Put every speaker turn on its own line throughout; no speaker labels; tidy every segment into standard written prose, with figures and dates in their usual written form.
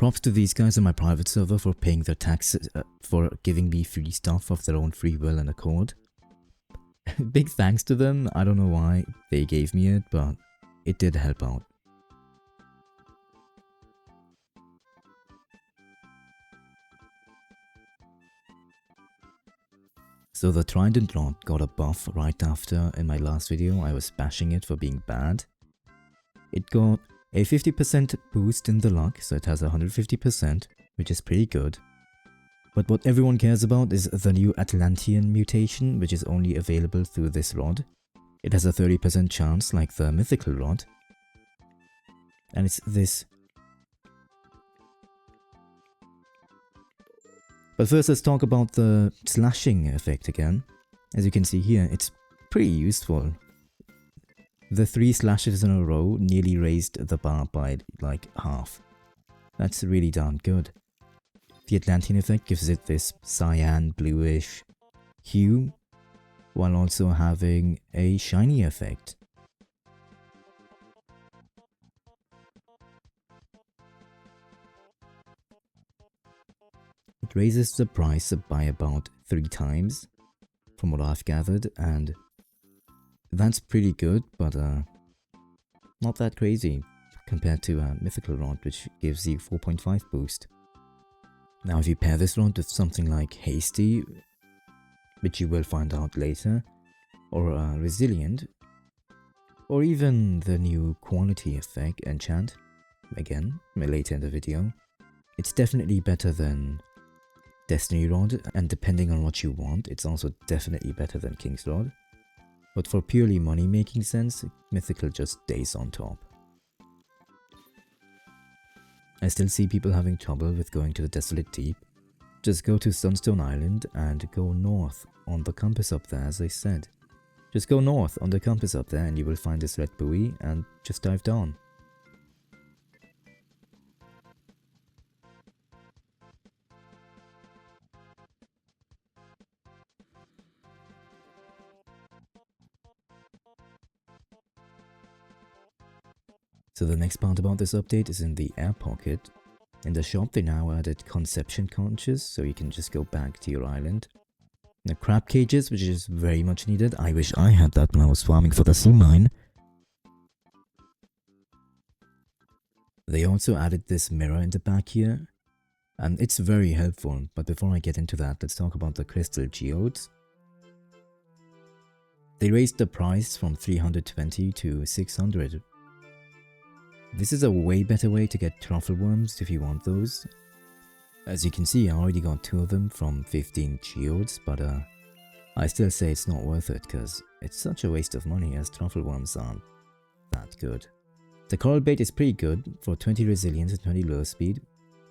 props to these guys on my private server for paying their taxes, for giving me free stuff of their own free will and accord. Big thanks to them. I don't know why they gave me it, but it did help out. So the Trident Rod got a buff right after in my last video I was bashing it for being bad. It got a 50% boost in the luck, so it has 150%, which is pretty good. But what everyone cares about is the new Atlantean mutation, which is only available through this rod. It has a 30% chance like the mythical rod. And it's this. But first let's talk about the slashing effect again. As you can see here, it's pretty useful. The 3 slashes in a row nearly raised the bar by like half. That's really darn good. The Atlantean effect gives it this cyan bluish hue, while also having a shiny effect. It raises the price by about 3 times, from what I've gathered, and that's pretty good, but not that crazy compared to a mythical rod, which gives you 4.5 boost. Now if you pair this rod with something like Hasty, which you will find out later, or Resilient, or even the new quality effect Enchant, again, later in the video, it's definitely better than Destiny Rod, and depending on what you want, it's also definitely better than King's Rod. But for purely money making sense, Mythical just stays on top. I still see people having trouble with going to the Desolate Deep. Just go to Sunstone Island and go north on the compass up there, as I said. Just go north on the compass up there and you will find this red buoy and just dive down. So the next part about this update is in the air pocket. In the shop they now added conception conches, so you can just go back to your island. The crab cages, which is very much needed. I wish I had that when I was farming for the sea mine. They also added this mirror in the back here, and it's very helpful. But before I get into that, let's talk about the crystal geodes. They raised the price from 320 to 600. This is a way better way to get truffle worms if you want those. As you can see, I already got 2 of them from 15 geodes, but I still say it's not worth it because it's such a waste of money as truffle worms aren't that good. The coral bait is pretty good for 20 resilience and 20 lure speed.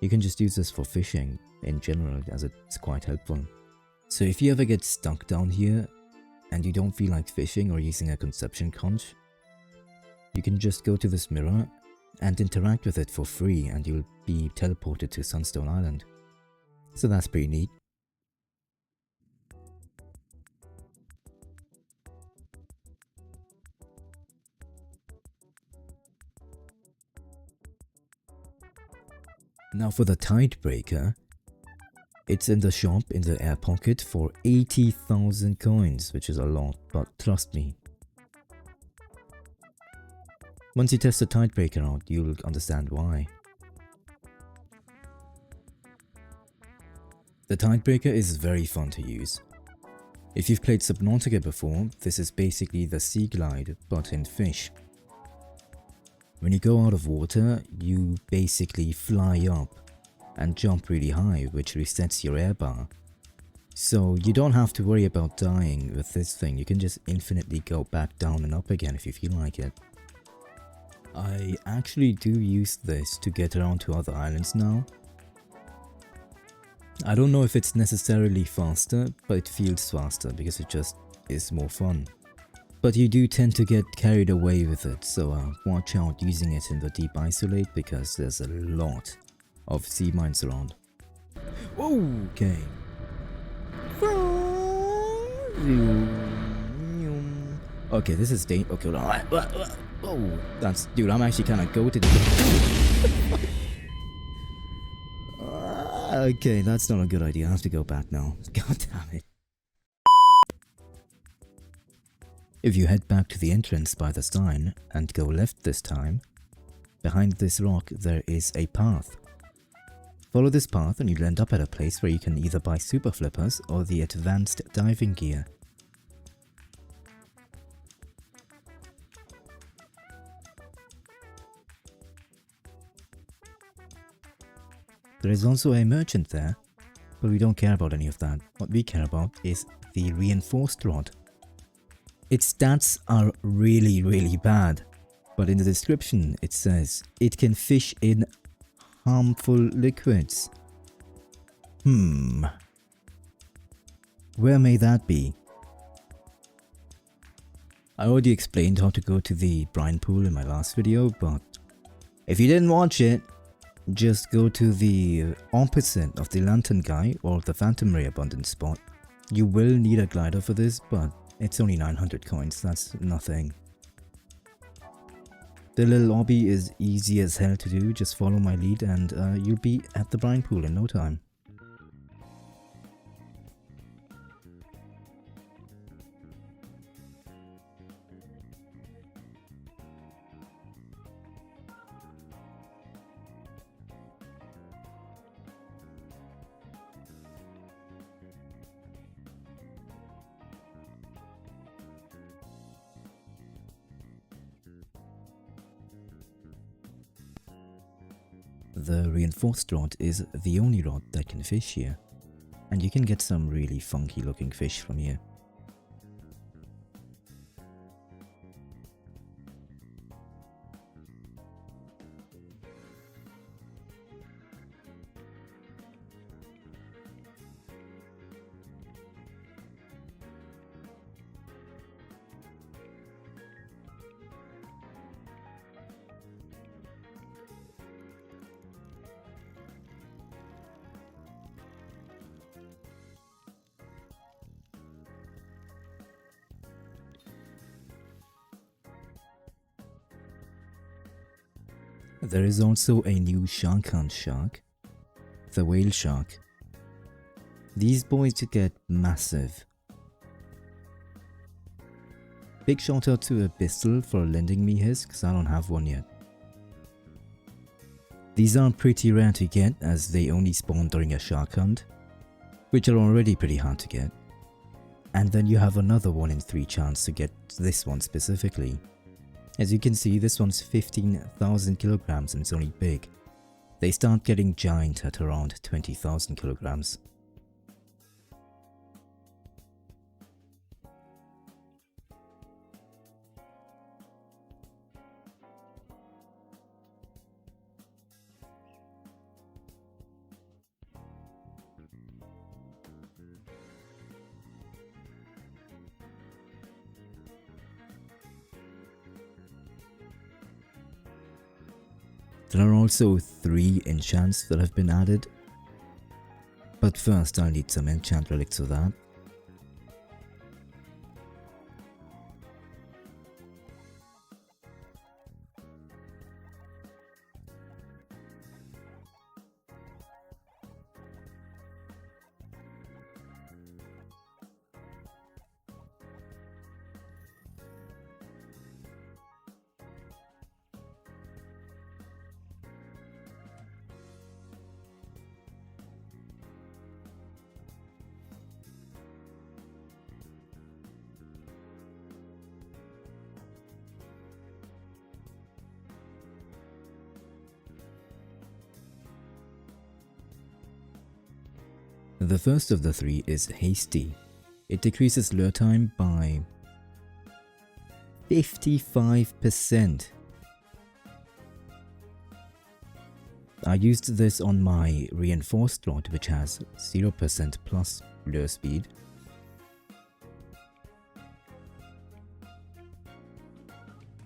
You can just use this for fishing in general as it's quite helpful. So if you ever get stuck down here and you don't feel like fishing or using a conception conch, you can just go to this mirror and interact with it for free and you'll be teleported to Sunstone Island. So that's pretty neat. Now for the Tidebreaker, it's in the shop in the air pocket for 80,000 coins, which is a lot, but trust me. Once you test the Tidebreaker out, you'll understand why. The Tidebreaker is very fun to use. If you've played Subnautica before, this is basically the Sea Glide, but in Fisch. When you go out of water, you basically fly up and jump really high, which resets your air bar. So you don't have to worry about dying with this thing, you can just infinitely go back down and up again if you feel like it. I actually do use this to get around to other islands now. I don't know if it's necessarily faster, but it feels faster because it just is more fun. But you do tend to get carried away with it, so watch out using it in the deep isolate because there's a lot of sea mines around. Okay. Okay, this is okay, oh, that's, dude, I'm actually kind of goated. Okay, that's not a good idea. I have to go back now. God damn it. If you head back to the entrance by the sign and go left this time, behind this rock there is a path. Follow this path and you'll end up at a place where you can either buy super flippers or the advanced diving gear. There is also a merchant there, but we don't care about any of that. What we care about is the reinforced rod. Its stats are really bad, but in the description it says it can fish in harmful liquids. Where may that be? I already explained how to go to the Brine Pool in my last video, but if you didn't watch it, just go to the opposite of the Lantern Guy or the Phantom Ray Abundance spot. You will need a glider for this, but it's only 900 coins, that's nothing. The little obby is easy as hell to do, just follow my lead and you'll be at the Brine Pool in no time. The reinforced rod is the only rod that can fish here, and you can get some really funky looking fish from here. There is also a new shark hunt shark, the whale shark. These boys get massive. Big shout out to Abyssal for lending me his, cause I don't have one yet. These are pretty rare to get as they only spawn during a shark hunt, which are already pretty hard to get. And then you have another 1 in 3 chance to get this one specifically. As you can see, this one's 15,000 kilograms and it's only big. They start getting giant at around 20,000 kilograms. There are also 3 enchants that have been added, but first I'll need some enchant relics for that. The first of the 3 is Hasty. It decreases lure time by 55%. I used this on my reinforced rod, which has 0% plus lure speed.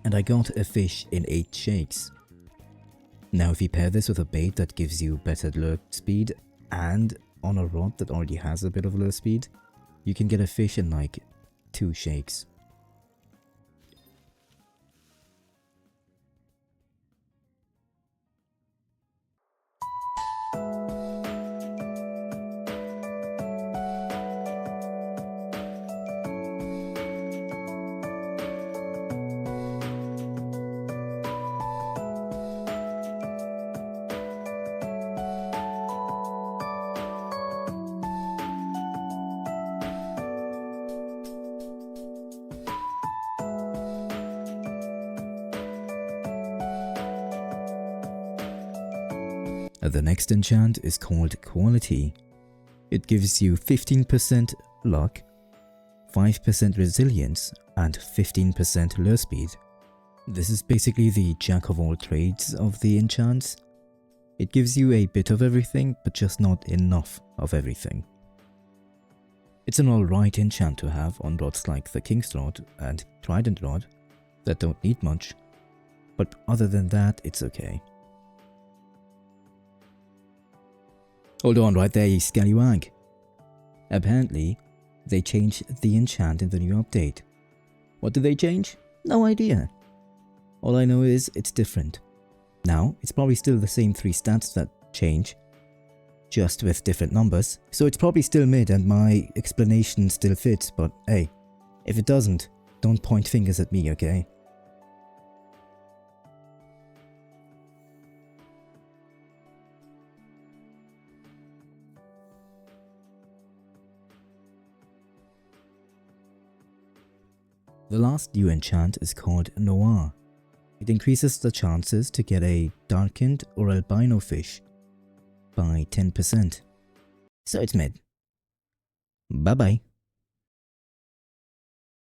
And I got a fish in 8 shakes. Now if you pair this with a bait that gives you better lure speed and on a rod that already has a bit of lure speed, you can get a fish in like 2 shakes. The next enchant is called Quality. It gives you 15% luck, 5% resilience, and 15% lure speed. This is basically the jack of all trades of the enchants. It gives you a bit of everything, but just not enough of everything. It's an alright enchant to have on rods like the King's Rod and Trident Rod that don't need much, but other than that, it's okay. Hold on right there, you scallywag. Apparently, they changed the enchant in the new update. What did they change? No idea. All I know is it's different. Now, it's probably still the same 3 stats that change, just with different numbers, so it's probably still mid and my explanation still fits, but hey, if it doesn't, don't point fingers at me, okay? The last new enchant is called Noir. It increases the chances to get a darkened or albino fish by 10%. So it's mid. Bye bye.